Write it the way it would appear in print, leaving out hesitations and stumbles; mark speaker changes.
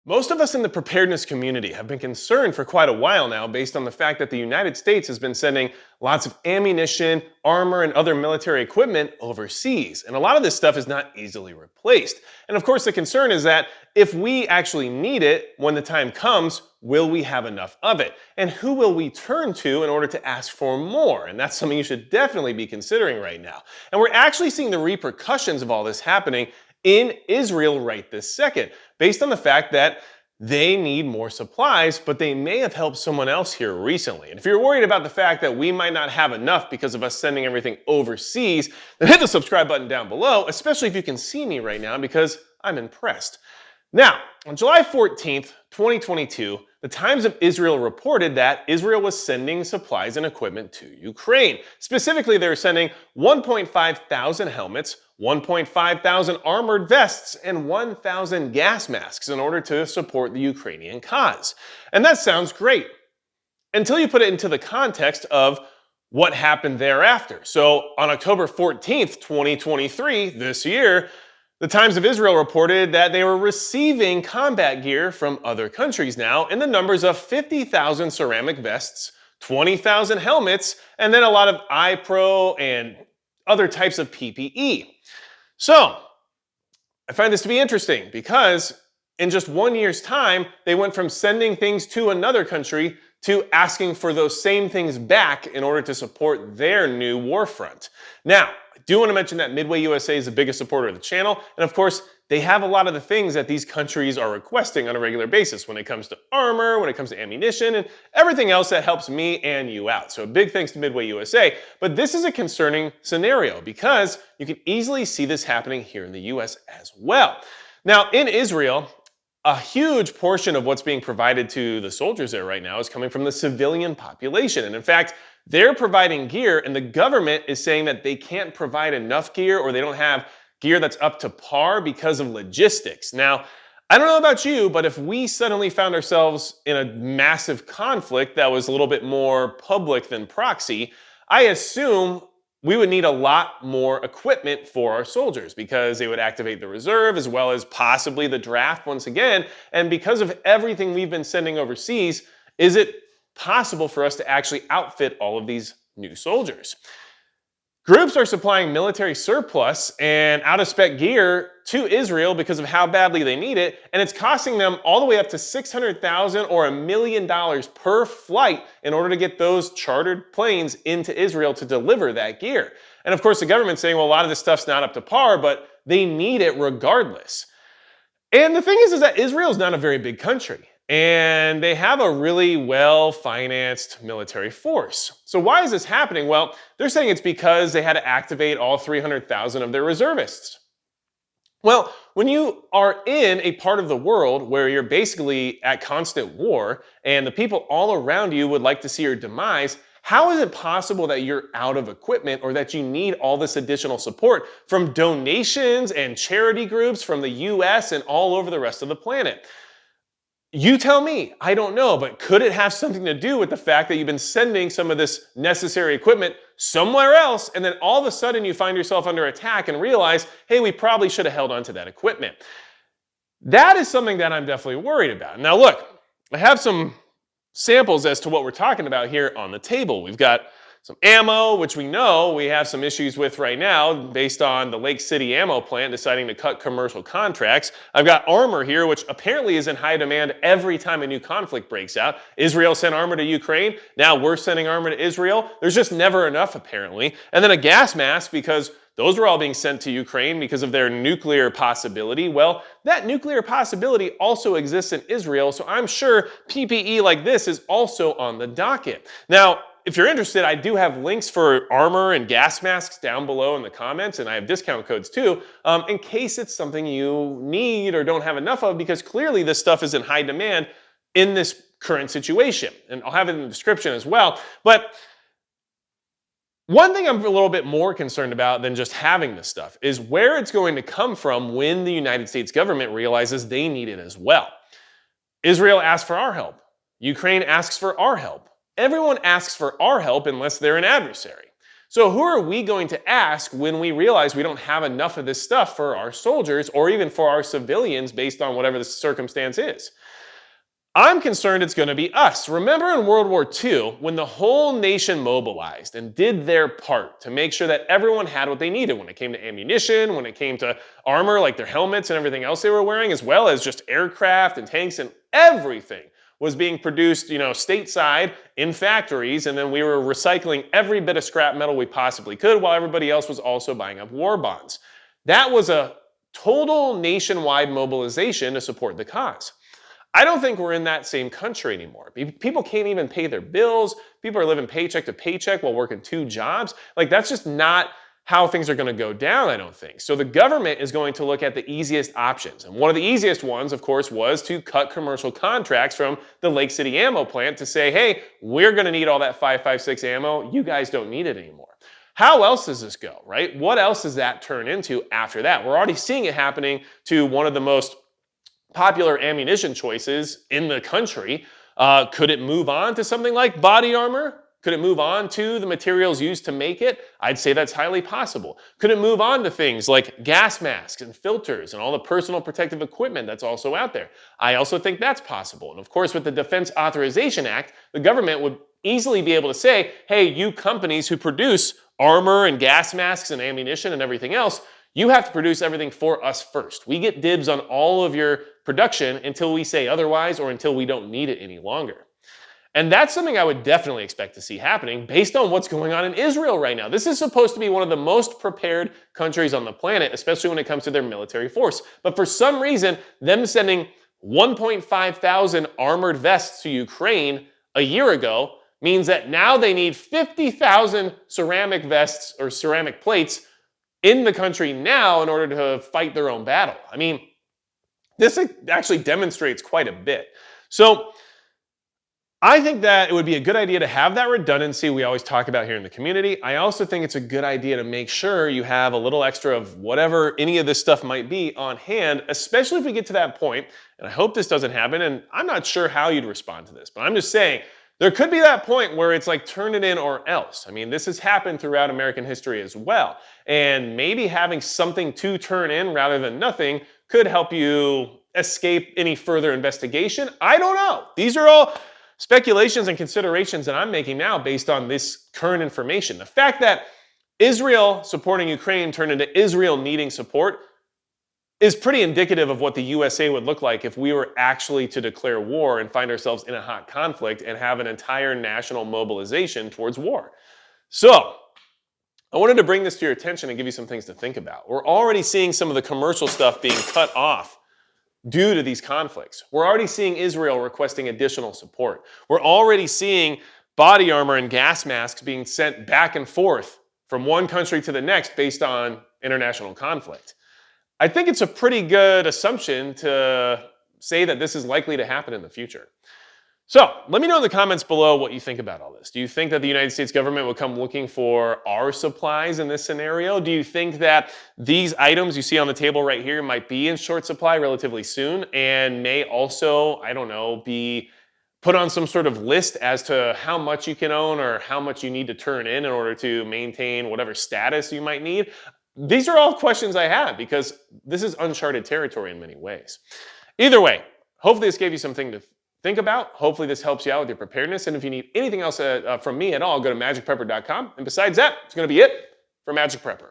Speaker 1: Most of us in the preparedness community have been concerned for quite a while now based on the fact that the United States has been sending lots of ammunition, armor, and other military equipment overseas. And a lot of this stuff is not easily replaced. And of course, the concern is that if we actually need it when the time comes, will we have enough of it? And who will we turn to in order to ask for more? And that's something you should definitely be considering right now. And we're actually seeing the repercussions of all this happening in Israel right this second, based on the fact that they need more supplies, but they may have helped someone else here recently. And if you're worried about the fact that we might not have enough because of us sending everything overseas, then hit the subscribe button down below, especially if you can see me right now, because I'm impressed. Now, on July 14th, 2022, the Times of Israel reported that Israel was sending supplies and equipment to Ukraine. Specifically, they were sending 1.5 thousand helmets, 1.5 thousand armored vests, and 1,000 gas masks in order to support the Ukrainian cause. And that sounds great, until you put it into the context of what happened thereafter. So on October 14th, 2023, this year, the Times of Israel reported that they were receiving combat gear from other countries now in the numbers of 50,000 ceramic vests, 20,000 helmets, and then a lot of iPro and other types of PPE. So, I find this to be interesting because in just 1 year's time, they went from sending things to another country to asking for those same things back in order to support their new war front. Now, I do want to mention that Midway USA is the biggest supporter of the channel, and of course, they have a lot of the things that these countries are requesting on a regular basis when it comes to armor, when it comes to ammunition, and everything else that helps me and you out. So a big thanks to Midway USA, but this is a concerning scenario because you can easily see this happening here in the US as well. Now, in Israel, a huge portion of what's being provided to the soldiers there right now is coming from the civilian population. And in fact, they're providing gear, and the government is saying that they can't provide enough gear or they don't have gear that's up to par because of logistics. Now, I don't know about you, but if we suddenly found ourselves in a massive conflict that was a little bit more public than proxy, I assume we would need a lot more equipment for our soldiers because they would activate the reserve as well as possibly the draft once again. And because of everything we've been sending overseas, is it possible for us to actually outfit all of these new soldiers? Groups are supplying military surplus and out-of-spec gear to Israel because of how badly they need it, and it's costing them all the way up to $600,000 or $1 million per flight in order to get those chartered planes into Israel to deliver that gear. And of course, the government's saying, well, a lot of this stuff's not up to par, but they need it regardless. And the thing is that Israel's not a very big country, and they have a really well-financed military force. So why is this happening? Well, they're saying it's because they had to activate all 300,000 of their reservists. Well, when you are in a part of the world where you're basically at constant war and the people all around you would like to see your demise, how is it possible that you're out of equipment or that you need all this additional support from donations and charity groups from the US and all over the rest of the planet? You tell me, I don't know, but could it have something to do with the fact that you've been sending some of this necessary equipment somewhere else, and then all of a sudden you find yourself under attack and realize, hey, we probably should have held on to that equipment? That is something that I'm definitely worried about. Now look, I have some samples as to what we're talking about here on the table. We've got some ammo, which we know we have some issues with right now based on the Lake City ammo plant deciding to cut commercial contracts. I've got armor here, which apparently is in high demand every time a new conflict breaks out. Israel sent armor to Ukraine. Now we're sending armor to Israel. There's just never enough, apparently. And then a gas mask, because those were all being sent to Ukraine because of their nuclear possibility. Well, that nuclear possibility also exists in Israel, so I'm sure PPE like this is also on the docket. Now, if you're interested, I do have links for armor and gas masks down below in the comments, and I have discount codes too, in case it's something you need or don't have enough of, because clearly this stuff is in high demand in this current situation. And I'll have it in the description as well. But one thing I'm a little bit more concerned about than just having this stuff is where it's going to come from when the United States government realizes they need it as well. Israel asks for our help. Ukraine asks for our help. Everyone asks for our help unless they're an adversary. So who are we going to ask when we realize we don't have enough of this stuff for our soldiers or even for our civilians based on whatever the circumstance is? I'm concerned it's going to be us. Remember in World War II, when the whole nation mobilized and did their part to make sure that everyone had what they needed when it came to ammunition, when it came to armor, like their helmets and everything else they were wearing, as well as just aircraft and tanks and everything was being produced, stateside in factories, and then we were recycling every bit of scrap metal we possibly could while everybody else was also buying up war bonds. That was a total nationwide mobilization to support the cause. I don't think we're in that same country anymore. People can't even pay their bills. People are living paycheck to paycheck while working 2 jobs. Like, that's just not how things are going to go down, I don't think. So the government is going to look at the easiest options. And one of the easiest ones, of course, was to cut commercial contracts from the Lake City ammo plant to say, hey, we're going to need all that 5.56 ammo. You guys don't need it anymore. How else does this go, right? What else does that turn into after that? We're already seeing it happening to one of the most popular ammunition choices in the country. Could it move on to something like body armor? Could it move on to the materials used to make it? I'd say that's highly possible. Could it move on to things like gas masks and filters and all the personal protective equipment that's also out there? I also think that's possible. And of course, with the Defense Authorization Act, the government would easily be able to say, hey, you companies who produce armor and gas masks and ammunition and everything else, you have to produce everything for us first. We get dibs on all of your production until we say otherwise or until we don't need it any longer. And that's something I would definitely expect to see happening based on what's going on in Israel right now. This is supposed to be one of the most prepared countries on the planet, especially when it comes to their military force. But for some reason, them sending 1.5 thousand armored vests to Ukraine a year ago means that now they need 50,000 ceramic vests or ceramic plates in the country now in order to fight their own battle. I mean, this actually demonstrates quite a bit. So I think that it would be a good idea to have that redundancy we always talk about here in the community. I also think it's a good idea to make sure you have a little extra of whatever any of this stuff might be on hand, especially if we get to that point, and I hope this doesn't happen, and I'm not sure how you'd respond to this, but I'm just saying, there could be that point where it's like turn it in or else. I mean, this has happened throughout American history as well. And maybe having something to turn in rather than nothing could help you escape any further investigation. I don't know. These are all speculations and considerations that I'm making now based on this current information. The fact that Israel supporting Ukraine turned into Israel needing support is pretty indicative of what the USA would look like if we were actually to declare war and find ourselves in a hot conflict and have an entire national mobilization towards war. So, I wanted to bring this to your attention and give you some things to think about. We're already seeing some of the commercial stuff being cut off due to these conflicts. We're already seeing Israel requesting additional support. We're already seeing body armor and gas masks being sent back and forth from one country to the next based on international conflict. I think it's a pretty good assumption to say that this is likely to happen in the future. So let me know in the comments below what you think about all this. Do you think that the United States government will come looking for our supplies in this scenario? Do you think that these items you see on the table right here might be in short supply relatively soon and may also, I don't know, be put on some sort of list as to how much you can own or how much you need to turn in order to maintain whatever status you might need? These are all questions I have because this is uncharted territory in many ways. Either way, hopefully this gave you something to think about. Hopefully this helps you out with your preparedness. And if you need anything else from me at all, go to magicprepper.com. And besides that, it's going to be it for Magic Prepper.